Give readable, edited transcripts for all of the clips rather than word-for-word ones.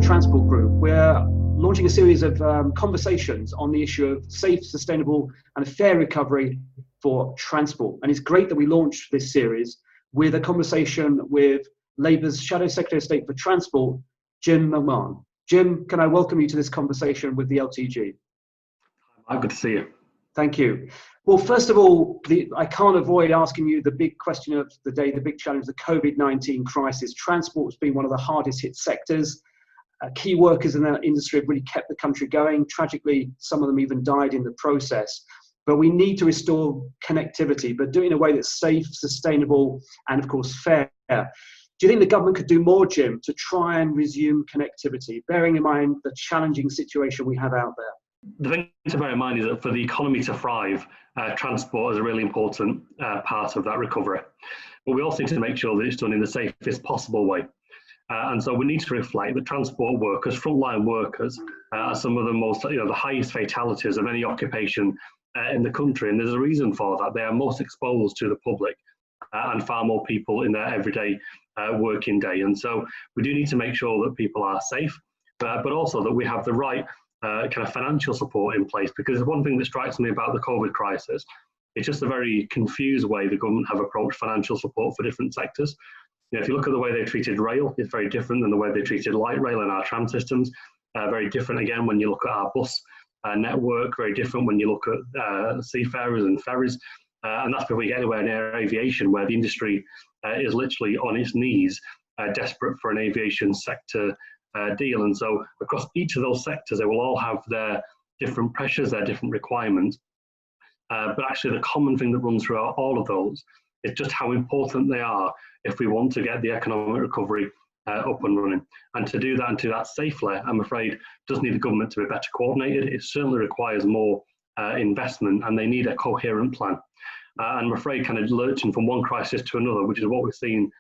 Transport Group, we're launching a series of conversations on the issue of safe, sustainable and fair recovery for transport. And it's great that we launched this series with a conversation with Labour's Shadow Secretary of State for Transport, Jim McMahon. Jim, can I welcome you to this conversation with the LTG? Hi, good to see you. Thank you. Well, first of all, I can't avoid asking you the big question of the day, the big challenge, the COVID-19 crisis. Transport's been one of the hardest hit sectors. Key workers in that industry have really kept the country going. Tragically, some of them even died in the process. But we need to restore connectivity, but do it in a way that's safe, sustainable, and of course, fair. Do you think the government could do more, Jim, to try and resume connectivity, bearing in mind the challenging situation we have out there? The thing to bear in mind is that for the economy to thrive, transport is a really important part of that recovery. But we also need to make sure that it's done in the safest possible way. And so we need to reflect that transport workers, frontline workers, are some of the most, the highest fatalities of any occupation in the country. And there's a reason for that. They are most exposed to the public and far more people in their everyday working day. And so we do need to make sure that people are safe, but also that we have the right kind of financial support in place, because one thing that strikes me about the COVID crisis is just a very confused way the government have approached financial support for different sectors. If you look at the way they treated rail, it's very different than the way they treated light rail in our tram systems. Very different again when you look at our bus network, very different when you look at seafarers and ferries. And that's before we get anywhere near aviation, where the industry is literally on its knees, desperate for an aviation sector deal. And so across each of those sectors, they will all have their different pressures, their different requirements. But actually the common thing that runs throughout all of those is just how important they are if we want to get the economic recovery up and running. And to do that and do that safely, I'm afraid, does need the government to be better coordinated. It certainly requires more investment, and they need a coherent plan. And I'm afraid kind of lurching from one crisis to another, which is what we're seeing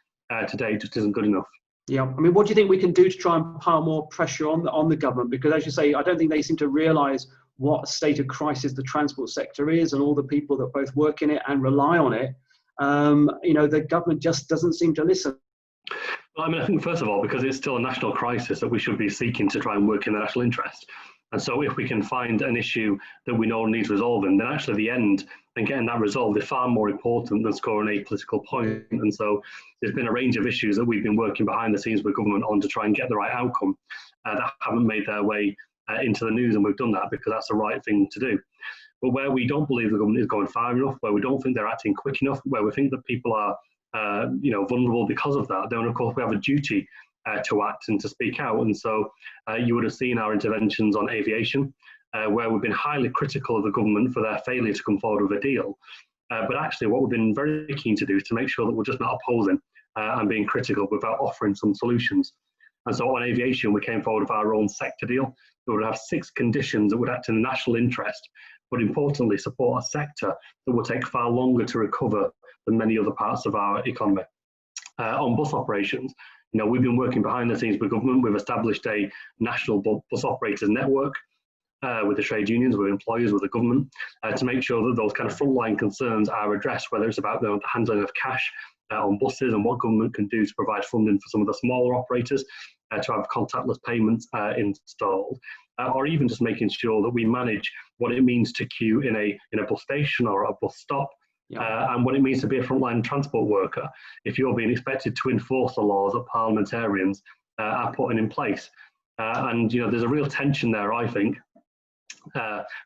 today, just isn't good enough. Yeah, I mean, what do you think we can do to try and pile more pressure on the government? Because as you say, I don't think they seem to realise what state of crisis the transport sector is, and all the people that both work in it and rely on it. The government just doesn't seem to listen. Well, I mean, I think first of all, because it's still a national crisis, that we should be seeking to try and work in the national interest. And so if we can find an issue that we know needs resolving, then actually the end and getting that resolved is far more important than scoring a political point. And so there's been a range of issues that we've been working behind the scenes with government on to try and get the right outcome that haven't made their way into the news. And we've done that because that's the right thing to do. But where we don't believe the government is going far enough, where we don't think they're acting quick enough, where we think that people are vulnerable because of that, then of course we have a duty to act and to speak out. And so you would have seen our interventions on aviation, where we've been highly critical of the government for their failure to come forward with a deal. But actually what we've been very keen to do is to make sure that we're just not opposing and being critical without offering some solutions. And so on aviation, we came forward with our own sector deal. We would have 6 conditions that would act in the national interest, but importantly support a sector that will take far longer to recover than many other parts of our economy. On bus operations, we've been working behind the scenes with government. We've established a national bus operators network with the trade unions, with employers, with the government, to make sure that those kind of frontline concerns are addressed, whether it's about the handling of cash on buses and what government can do to provide funding for some of the smaller operators to have contactless payments installed, or even just making sure that we manage what it means to queue in a bus station or a bus stop. And what it means to be a frontline transport worker if you're being expected to enforce the laws that parliamentarians are putting in place. And there's a real tension there, I think,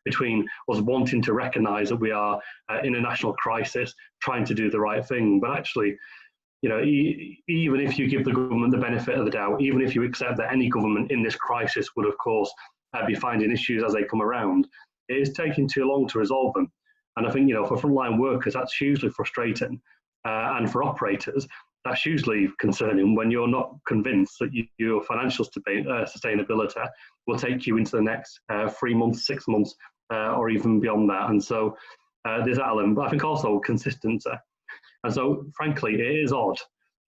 between us wanting to recognise that we are in a national crisis, trying to do the right thing, but actually, even if you give the government the benefit of the doubt, even if you accept that any government in this crisis would, of course, be finding issues as they come around, it is taking too long to resolve them. And I think, for frontline workers, that's hugely frustrating. And for operators, that's hugely concerning when you're not convinced that your financial sustainability will take you into the next 3 months, 6 months, or even beyond that. And so there's that element, but I think also consistency. And so, frankly, it is odd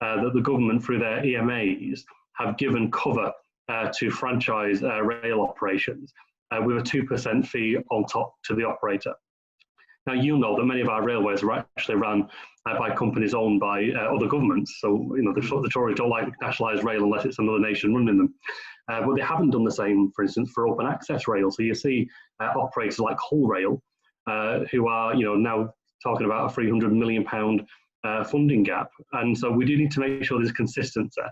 that the government, through their EMAs, have given cover to franchise rail operations with a 2% fee on top to the operator. Now, you know that many of our railways are actually run by companies owned by other governments. So, the Tories don't like nationalised rail unless it's another nation running them. But they haven't done the same, for instance, for open access rail. So you see operators like Hull Rail, who are, now talking about a £300 million funding gap. And so we do need to make sure there's consistency,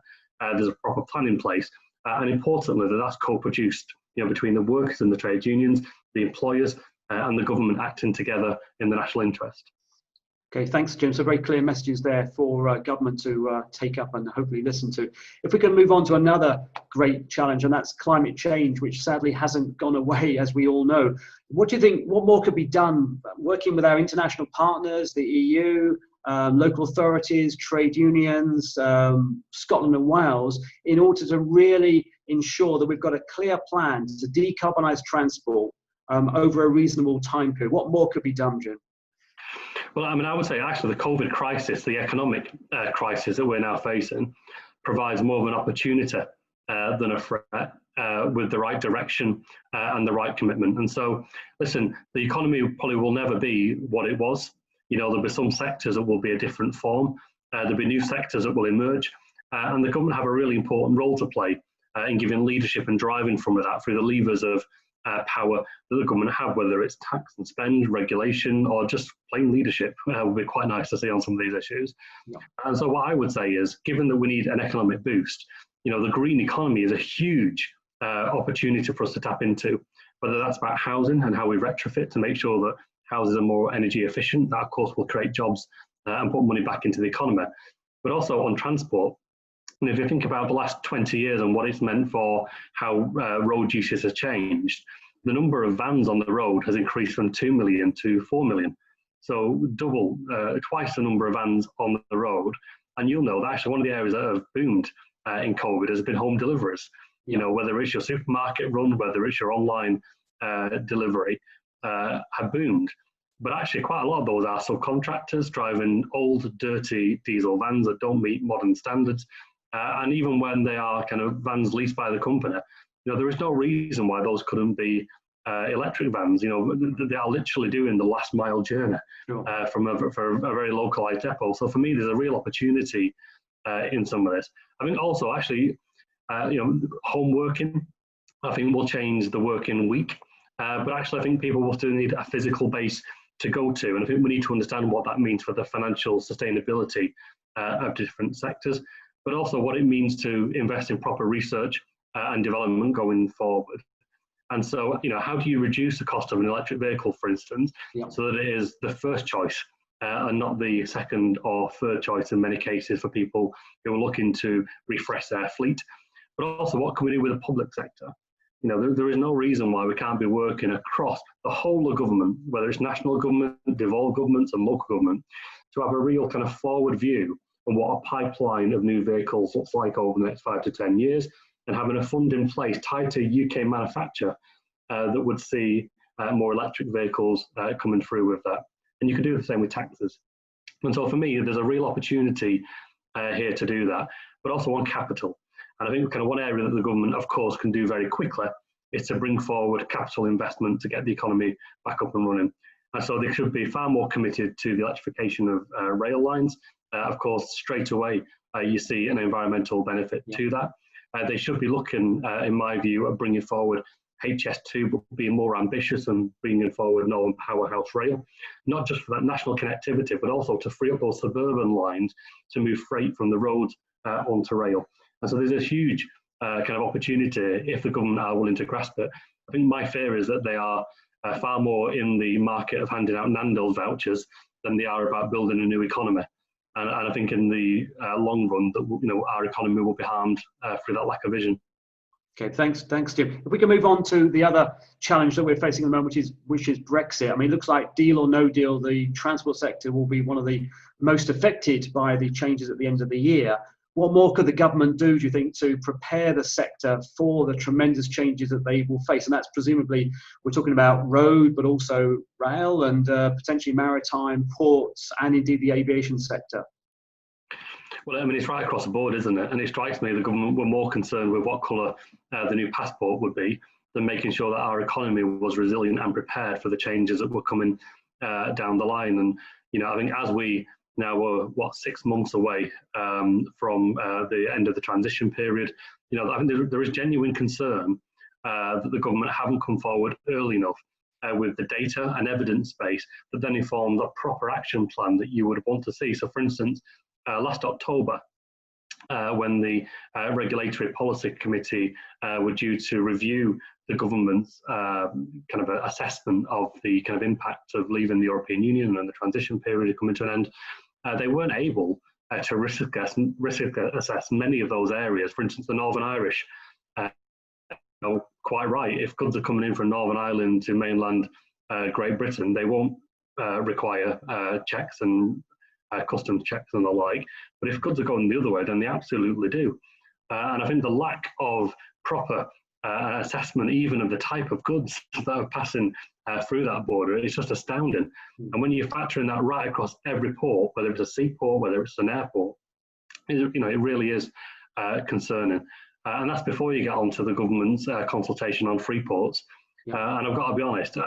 there's a proper plan in place, and importantly, that's co-produced, between the workers and the trade unions, the employers, and the government acting together in the national interest. Okay, thanks, Jim. So very clear messages there for government to take up and hopefully listen to. If we can move on to another great challenge, and that's climate change, which sadly hasn't gone away, as we all know. What do you think, what more could be done, working with our international partners, the EU, local authorities, trade unions, Scotland and Wales, in order to really ensure that we've got a clear plan to decarbonise transport over a reasonable time period? What more could be done, Jim? Well, I would say actually the COVID crisis, the economic crisis that we're now facing, provides more of an opportunity than a threat, with the right direction and the right commitment. And so, listen, the economy probably will never be what it was. There'll be some sectors that will be a different form. There'll be new sectors that will emerge, and the government have a really important role to play in giving leadership and driving from that through the levers of power that the government have, whether it's tax and spend, regulation, or just plain leadership. Would be quite nice to see on some of these issues. Yeah. And so what I would say is, given that we need an economic boost, the green economy is a huge opportunity for us to tap into, whether that's about housing and how we retrofit to make sure that houses are more energy efficient. That, of course, will create jobs and put money back into the economy. But also on transport, and if you think about the last 20 years and what it's meant for how road usage has changed, the number of vans on the road has increased from 2 million to 4 million. So double, twice the number of vans on the road. And you'll know that actually one of the areas that have boomed in COVID has been home deliveries. Whether it's your supermarket run, whether it's your online delivery, have boomed. But actually quite a lot of those are subcontractors driving old, dirty diesel vans that don't meet modern standards. And even when they are kind of vans leased by the company, there is no reason why those couldn't be electric vans. They are literally doing the last mile journey for a very localized depot. So for me, there's a real opportunity in some of this. I think also actually, home working, I think will change the working week. But actually, I think people will still need a physical base to go to. And I think we need to understand what that means for the financial sustainability of different sectors, but also what it means to invest in proper research and development going forward. And so, how do you reduce the cost of an electric vehicle, for instance, so that it is the first choice and not the second or third choice in many cases for people who are looking to refresh their fleet? But also, what can we do with the public sector? There is no reason why we can't be working across the whole of government, whether it's national government, devolved governments and local government, to have a real kind of forward view on what a pipeline of new vehicles looks like over the next 5 to 10 years, and having a fund in place tied to UK manufacture that would see more electric vehicles coming through with that. And you can do the same with taxes. And so for me, there's a real opportunity here to do that, but also on capital. And I think kind of one area that the government, of course, can do very quickly is to bring forward capital investment to get the economy back up and running. And so they should be far more committed to the electrification of rail lines. Of course, straight away, you see an environmental benefit to that. They should be looking, in my view, at bringing forward HS2, but being more ambitious and bringing forward Northern Powerhouse Rail, not just for that national connectivity, but also to free up those suburban lines to move freight from the roads onto rail. And so there's a huge kind of opportunity if the government are willing to grasp it. I think my fear is that they are far more in the market of handing out Nando's vouchers than they are about building a new economy. And I think in the long run, that our economy will be harmed through that lack of vision. Okay, thanks, Jim. If we can move on to the other challenge that we're facing at the moment, which is Brexit. I mean, it looks like deal or no deal, the transport sector will be one of the most affected by the changes at the end of the year. What more could the government do you think, to prepare the sector for the tremendous changes that they will face? And that's presumably, we're talking about road, but also rail and potentially maritime, ports, and indeed the aviation sector. Well, I mean, it's right across the board, isn't it? And it strikes me the government were more concerned with what colour the new passport would be than making sure that our economy was resilient and prepared for the changes that were coming down the line. And I think as we now are 6 months away from the end of the transition period, I think there is genuine concern that the government haven't come forward early enough with the data and evidence base that then informs a proper action plan that you would want to see. So, for instance, last October, when the Regulatory Policy Committee were due to review the government's kind of assessment of the kind of impact of leaving the European Union and the transition period coming to an end, they weren't able to risk assess many of those areas. For instance, the Northern Irish, quite right, if goods are coming in from Northern Ireland to mainland Great Britain, they won't require checks and customs checks and the like. But if goods are going the other way, then they absolutely do. And I think the lack of proper assessment, even of the type of goods that are passing through that border, is just astounding. And when you factor in that right across every port, whether it's a seaport, whether it's an airport, it really is concerning. And that's before you get onto the government's consultation on free ports. And I've got to be honest,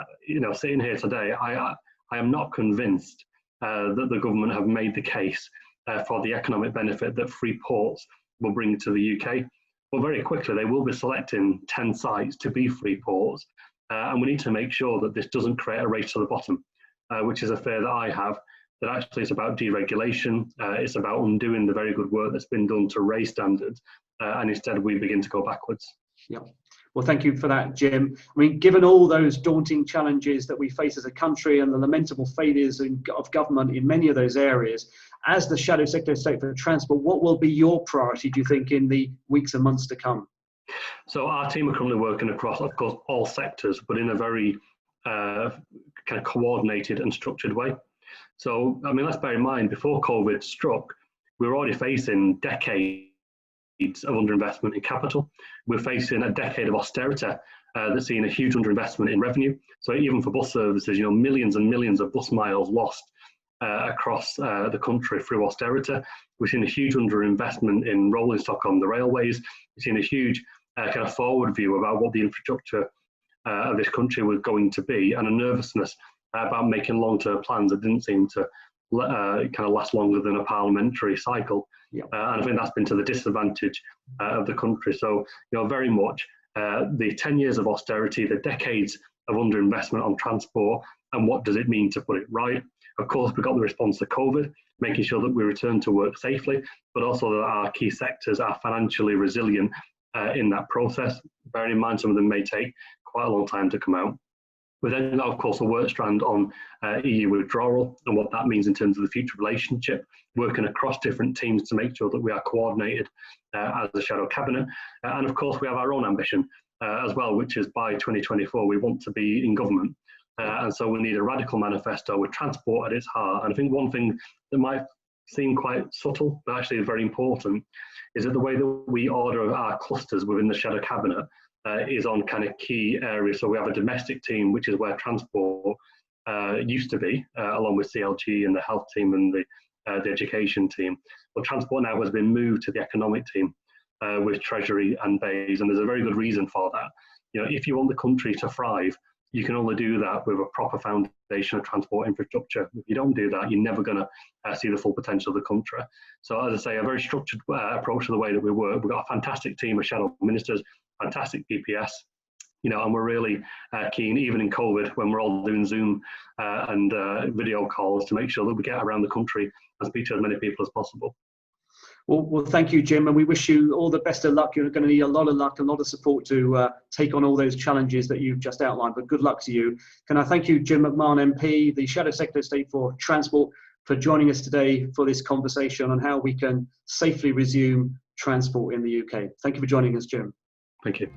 sitting here today, I am not convinced that the government have made the case for the economic benefit that free ports will bring to the UK. But very quickly, they will be selecting 10 sites to be free ports. And we need to make sure that this doesn't create a race to the bottom, which is a fear that I have, that actually it's about deregulation, it's about undoing the very good work that's been done to raise standards, and instead we begin to go backwards. Yeah. Well, thank you for that, Jim. I mean, given all those daunting challenges that we face as a country and the lamentable failures of government in many of those areas, as the Shadow Secretary of State for Transport, what will be your priority, do you think, in the weeks and months to come? So our team are currently working across, of course, all sectors, but in a very kind of coordinated and structured way. So, I mean, let's bear in mind, before COVID struck, we were already facing decades of underinvestment in capital. We're facing a decade of austerity that's seen a huge underinvestment in revenue. So even for bus services, millions and millions of bus miles lost across the country through austerity. We've seen a huge underinvestment in rolling stock on the railways. We've seen a huge kind of forward view about what the infrastructure of this country was going to be, and a nervousness about making long-term plans that didn't seem to kind of last longer than a parliamentary cycle. And I think that's been to the disadvantage of the country. So, very much the 10 years of austerity, the decades of underinvestment on transport, and what does it mean to put it right? Of course, we got the response to COVID, making sure that we return to work safely, but also that our key sectors are financially resilient in that process. Bearing in mind, some of them may take quite a long time to come out. We then got, of course, a work strand on EU withdrawal and what that means in terms of the future relationship, working across different teams to make sure that we are coordinated as a shadow cabinet. And of course, we have our own ambition as well, which is by 2024, we want to be in government. And so we need a radical manifesto with transport at its heart. And I think one thing that might seem quite subtle, but actually is very important, is that the way that we order our clusters within the shadow cabinet is on kind of key areas. So we have a domestic team, which is where transport used to be, along with CLG and the health team and the education team. But transport now has been moved to the economic team with Treasury and Bays, and there's a very good reason for that. If you want the country to thrive, you can only do that with a proper foundation of transport infrastructure. If you don't do that, you're never going to see the full potential of the country. So, as I say, a very structured approach to the way that we work. We've got a fantastic team of shadow ministers, fantastic PPS, and we're really keen, even in COVID, when we're all doing Zoom and video calls, to make sure that we get around the country and speak to as many people as possible. Well, thank you, Jim, and we wish you all the best of luck. You're going to need a lot of luck, a lot of support to take on all those challenges that you've just outlined, but good luck to you. Can I thank you, Jim McMahon MP, the Shadow Secretary of State for Transport, for joining us today for this conversation on how we can safely resume transport in the UK. Thank you for joining us, Jim. Thank you.